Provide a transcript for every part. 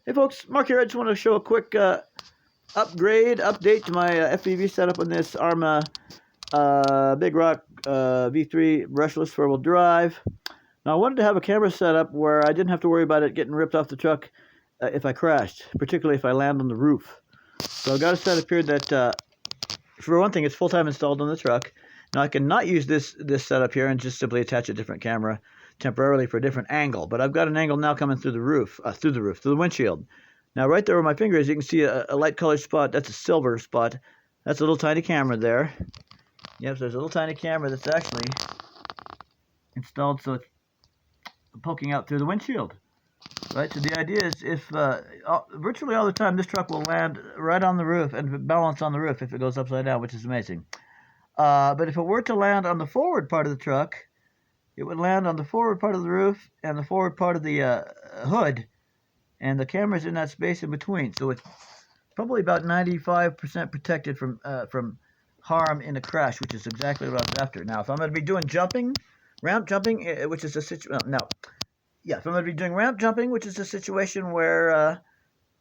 Hey folks, Mark here. I just want to show a quick update to my FPV setup on this Aarma Big Rock V3 brushless four-wheel drive. Now I wanted to have a camera set up where I didn't have to worry about it getting ripped off the truck if I crashed, particularly if I land on the roof. So I've got a setup here that, for one thing, it's full-time installed on the truck. Now I can not use this setup here and just simply attach a different camera temporarily for a different angle, but I've got an angle now coming through the windshield. Now right there where my finger is, you can see a light colored spot. That's a silver spot. That's a little tiny camera there. Yep, so there's a little tiny camera that's actually installed so it's poking out through the windshield. Right, so the idea is if virtually all the time this truck will land right on the roof and balance on the roof if it goes upside down, which is amazing. But if it were to land on the forward part of the truck, it would land on the forward part of the roof and the forward part of the hood, and the camera's in that space in between. So it's probably about 95% protected from harm in a crash, which is exactly what I was after. Now, if I'm going to be doing ramp jumping, which is a situation. If I'm going to be doing ramp jumping, which is a situation where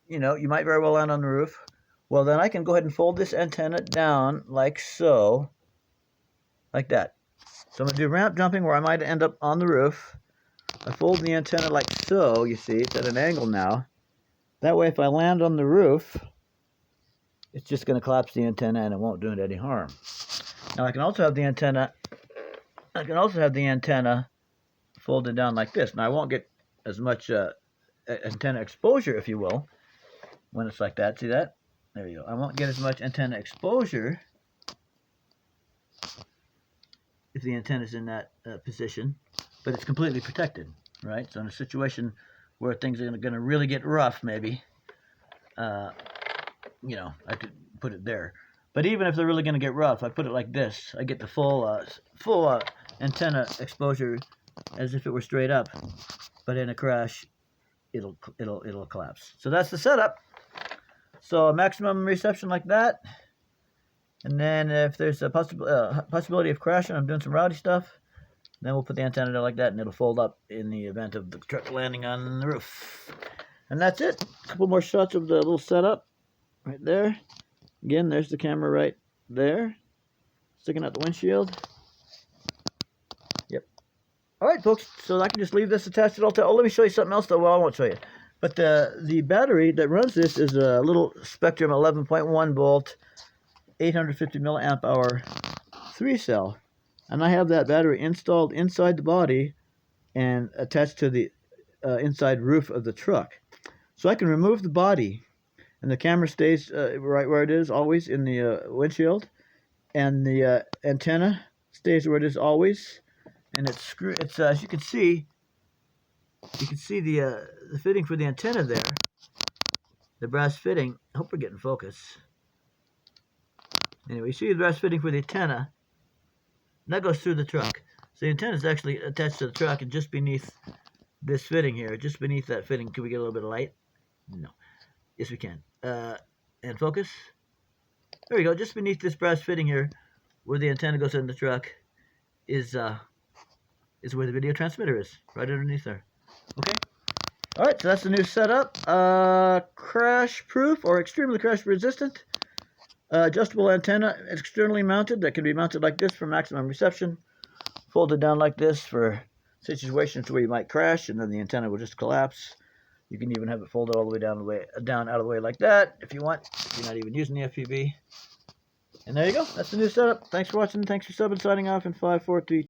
you might very well land on the roof, well then I can go ahead and fold this antenna down like so, like that. So I'm going to do ramp jumping where I might end up on the roof. I fold the antenna like so, you see, it's at an angle now. That way if I land on the roof, it's just going to collapse the antenna and it won't do it any harm. Now I can also have the antenna folded down like this. Now I won't get as much antenna exposure, if you will, when it's like that. See that? There you go. I won't get as much antenna exposure if the antenna is in that position, but it's completely protected, right? So in a situation where things are going to really get rough, maybe, I could put it there. But even if they're really going to get rough, I put it like this. I get the full antenna exposure as if it were straight up, but in a crash, it'll collapse. So that's the setup. So a maximum reception like that. And then if there's a possibility of crashing, I'm doing some rowdy stuff, then we'll put the antenna there like that, and it'll fold up in the event of the truck landing on the roof. And that's it. A couple more shots of the little setup right there. Again, there's the camera right there, sticking out the windshield. Yep. All right, folks, so I can just leave this attached to all. Oh, let me show you something else, though. Well, I won't show you. But the battery that runs this is a little Spectrum 11.1 volt 850 milliamp hour 3-cell, and I have that battery installed inside the body and attached to the inside roof of the truck. So I can remove the body, and the camera stays right where it is always in the windshield, and the antenna stays where it is always, and it's as you can see the fitting for the antenna there, the brass fitting. I hope we're getting focus. Anyway, you see the brass fitting for the antenna, and that goes through the truck. So the antenna is actually attached to the truck, and just beneath this fitting here, just beneath that fitting, can we get a little bit of light? No. Yes, we can. And focus. There we go. Just beneath this brass fitting here, where the antenna goes in the truck, is where the video transmitter is, right underneath there. Okay. All right. So that's the new setup. Crash-proof or extremely crash-resistant. Adjustable antenna, externally mounted, that can be mounted like this for maximum reception. Folded down like this for situations where you might crash and then the antenna will just collapse. You can even have it folded all the way down out of the way like that if you want, if you're not even using the FPV. And there you go. That's the new setup. Thanks for watching. Thanks for subbing. Signing off in 5, 4, 3,